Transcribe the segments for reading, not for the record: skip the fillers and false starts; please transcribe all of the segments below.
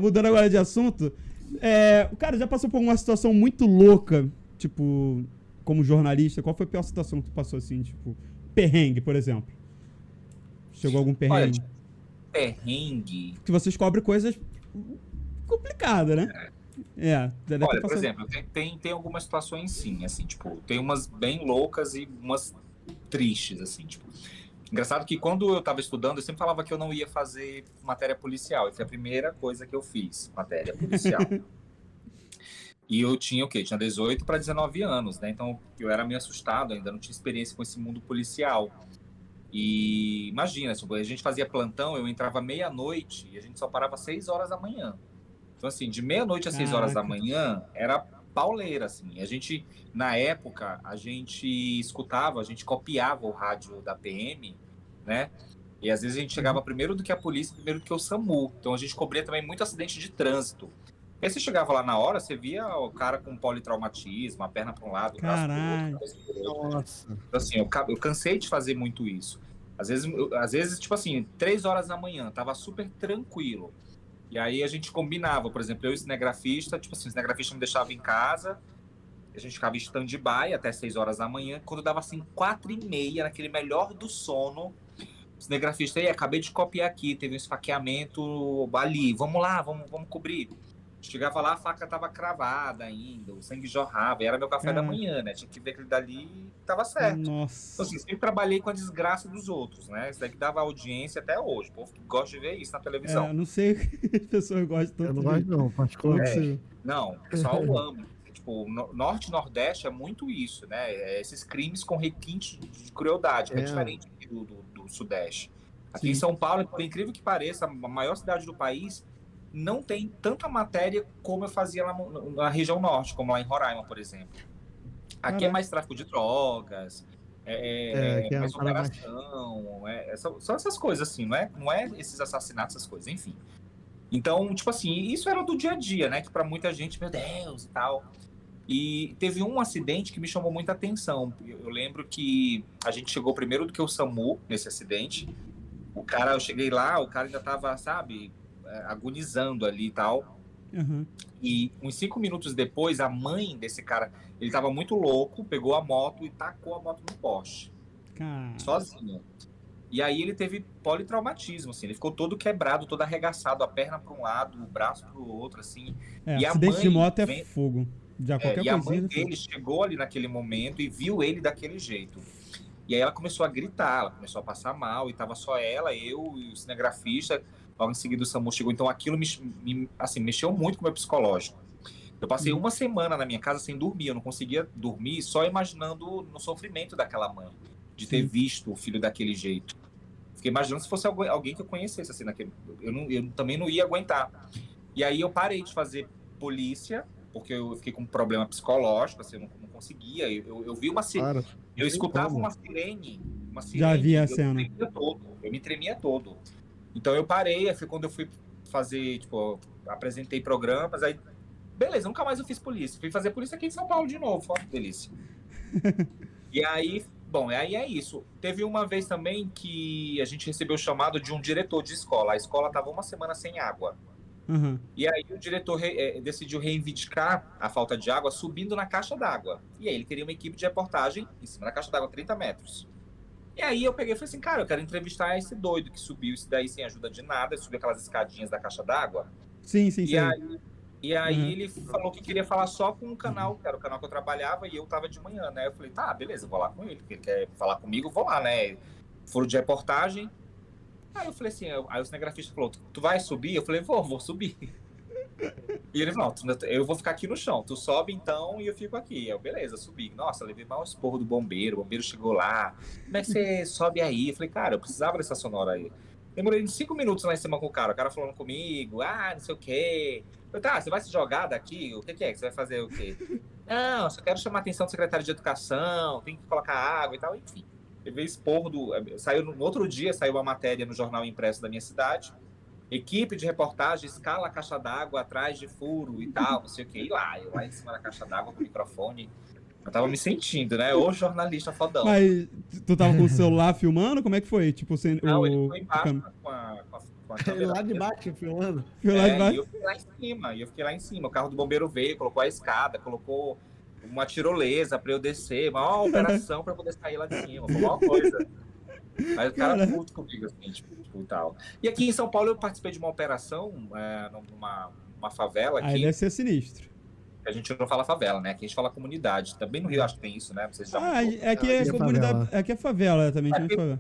Mudando agora de assunto, cara, já passou por uma situação muito louca, tipo, como jornalista? Qual foi a pior situação que tu passou, assim, tipo, perrengue, por exemplo? Chegou algum Olha, perrengue? de perrengue. Que vocês cobrem coisas complicadas, né? Deve ter Olha, por passado. exemplo, tem algumas situações sim, assim, tipo, tem umas bem loucas e umas tristes, assim, tipo. Engraçado que quando eu estava estudando, eu sempre falava que eu não ia fazer matéria policial. E foi a primeira coisa que eu fiz, matéria policial. E eu tinha o quê? Tinha 18 para 19 anos, né? Então eu era meio assustado, ainda não tinha experiência com esse mundo policial. E imagina, tipo, a gente fazia plantão, eu entrava meia-noite e a gente só parava às 6 horas da manhã. Então, assim, de meia-noite às 6 horas da Caraca. manhã era pauleira, assim. A gente, na época, a gente escutava, a gente copiava o rádio da PM, né? E às vezes a gente chegava primeiro do que a polícia, primeiro do que o SAMU. Então a gente cobria também muito acidente de trânsito. E aí você chegava lá na hora, você via o cara com politraumatismo, a perna para um lado, o braço para o outro, a Caralho. cabeça para o outro. Nossa. Então, assim, eu cansei de fazer muito isso. Às vezes, tipo assim, 3 horas da manhã, tava super tranquilo. E aí a gente combinava, por exemplo, eu e o cinegrafista, tipo assim, o cinegrafista me deixava em casa, a gente ficava em stand-by até 6 horas da manhã. Quando dava assim 4h30, naquele melhor do sono, o cinegrafista, aí, acabei de copiar aqui, teve um esfaqueamento ali, vamos lá, vamos cobrir. Chegava lá, a faca tava cravada ainda, o sangue jorrava, e era meu café da Caraca. manhã, né? Tinha que ver aquele dali e tava certo. Então, Nossa. assim, sempre trabalhei com a desgraça dos outros, né? Isso daí que dava audiência até hoje. O povo que gosta de ver isso na televisão. Não sei que as pessoas gostam Eu tanto não de. gosto, não, Não é particularmente. possível. Não, o pessoal ama. Tipo, Norte e Nordeste é muito isso, né? Esses crimes com requinte de crueldade, que é diferente aqui do Sudeste. Aqui em Sim. São Paulo, por incrível que pareça, a maior cidade do país, não tem tanta matéria como eu fazia lá na região Norte, como lá em Roraima, por exemplo. Aqui é Caraca. mais tráfico de drogas, Que é uma mais parada mais. operação, são essas coisas assim, não é esses assassinatos, essas coisas, enfim. Então, tipo assim, isso era do dia a dia, né? Que pra muita gente, meu Deus e tal. E teve um acidente que me chamou muita atenção. Eu lembro que a gente chegou primeiro do que o SAMU nesse acidente. Eu cheguei lá, o cara ainda tava, sabe, agonizando ali e tal. Aham. E uns 5 minutos depois, a mãe desse cara, ele tava muito louco, pegou a moto e tacou a moto no poste, Cara. sozinho. E aí ele teve politraumatismo, assim, ele ficou todo quebrado, todo arregaçado, a perna para um lado, o braço para o outro, assim. E a Acidente de mãe moto é fogo. Já qualquer e a mãe coisinha já fogo. dele chegou ali naquele momento e viu ele daquele jeito. E aí ela começou a gritar, ela começou a passar mal, e tava só ela, eu e o cinegrafista. Logo em seguida o SAMU chegou. Então aquilo assim, mexeu muito com o meu psicológico. Eu passei uma semana na minha casa sem dormir, eu não conseguia dormir, só imaginando no sofrimento daquela mãe, de ter Sim. visto o filho daquele jeito. Fiquei imaginando se fosse alguém que eu conhecesse, assim, eu também não ia aguentar. E aí eu parei de fazer polícia, porque eu fiquei com um problema psicológico, assim, eu não conseguia. Eu vi Claro. eu Não tem escutava como. uma Já vi a sirene, cena. eu me tremia todo. Então eu parei, aí foi quando eu fui fazer, tipo, apresentei programas, aí, beleza, nunca mais eu fiz polícia. Fui fazer polícia aqui em São Paulo de novo, ó, delícia. E aí, bom, aí é isso. Teve uma vez também que a gente recebeu o chamado de um diretor de escola. A escola estava uma semana sem água. Aham. E aí o diretor decidiu reivindicar a falta de água subindo na caixa d'água. E aí ele queria uma equipe de reportagem em cima da caixa d'água, 30 metros. E aí eu peguei e falei assim, cara, eu quero entrevistar esse doido que subiu isso daí sem ajuda de nada, subiu aquelas escadinhas da caixa d'água. Sim, sim, E sei. aí ele falou que queria falar só com o canal, que era o canal que eu trabalhava, e eu tava de manhã, né? Eu falei, tá, beleza, vou lá com ele, porque ele quer falar comigo, vou lá, né? Foro de reportagem. Aí eu falei assim, aí o cinegrafista falou, tu vai subir? Eu falei, vou subir. E ele falou, não, eu vou ficar aqui no chão, tu sobe então e eu fico aqui. Eu, beleza, subi. Nossa, levei mal esporro do bombeiro, o bombeiro chegou lá. Como é que você sobe aí? Eu falei, cara, eu precisava dessa sonora aí. Demorei uns 5 minutos lá em cima com o cara falando comigo, não sei o quê. Eu, tá, você vai se jogar daqui? O que é? Que você vai fazer o quê? Não, só quero chamar a atenção do secretário de educação, tem que colocar água e tal, enfim. Levei esporro saiu no outro dia, saiu uma matéria no jornal impresso da minha cidade. Equipe de reportagem escala a caixa d'água atrás de furo e tal, não sei o quê. E lá, eu lá em cima da caixa d'água com o microfone. Eu tava me sentindo, né? Ô jornalista fodão. Mas tu tava com o celular filmando? Como é que foi? Tipo, Não, ele foi embaixo com Com a Ele câmera lá de baixo filmando. Viu lá e embaixo? eu fiquei lá em cima. O carro do bombeiro veio, colocou a escada, colocou uma tirolesa pra eu descer, uma operação pra poder sair lá de cima. Foi uma coisa. Aí o cara Cara. puto comigo, assim, tipo, tal. E aqui em São Paulo eu participei de uma operação, numa favela Aí aqui. deve ser sinistro. A gente não fala favela, né? Aqui a gente fala comunidade. Também no Rio acho que tem isso, né? Vocês já Ah, mudou. aqui é Aqui é comunidade. favela. Aqui é favela, também chama de favela.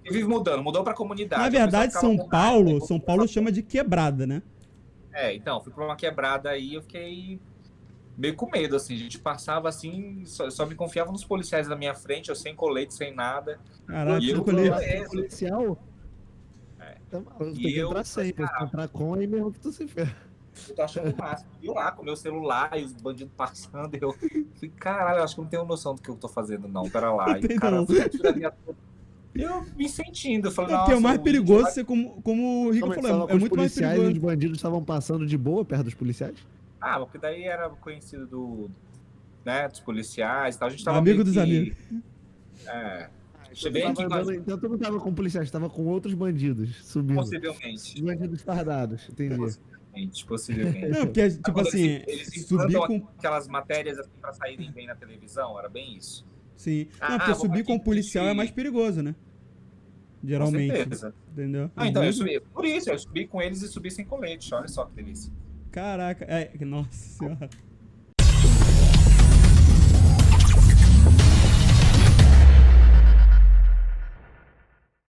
E vive mudou pra comunidade. Na O pessoal verdade, ficava São com Paulo, raiva, São Paulo chama de quebrada, né? Então, fui pra uma quebrada aí, eu fiquei meio com medo, assim. A gente passava assim, só me confiava nos policiais na minha frente, eu sem colete, sem nada. Caraca, E eu sem tô colete. lá, Policial? É. Tá maluco, E tem que eu- entrar sempre. Se entrar com aí mesmo que tu se ferra. Eu tô achando o máximo. E eu lá com meu celular e os bandidos passando, eu falei, caralho, eu acho que eu não tenho noção do que eu tô fazendo, não. Pera lá. E Tem o cara não. tira a minha... Eu me sentindo, eu falei, É porque nossa, é mais o perigoso índio ser como o Rico Como é que falou, tava é com os muito mais policiais e perigoso. os bandidos estavam passando de boa perto dos policiais? porque daí era conhecido dos policiais e tal. A gente tava Amigo meio dos que- amigos. É, Então, bem tu aqui tava com a- andando- então tu não tava com policiais, tu tava com outros bandidos subindo. possivelmente. Bandidos fardados, entendi. Possivelmente. Não, porque, tipo Quando assim, eles subir implantam com. aquelas matérias assim pra saírem bem na televisão, era bem isso. Sim. Ah, Não, porque vamos subir aqui com um policial é de- mais perigoso, né? Geralmente. Com certeza. Entendeu? Então, eu Às vezes- subi. Por isso, eu subi com eles e subi sem colete. Olha só que delícia. Caraca, nossa senhora.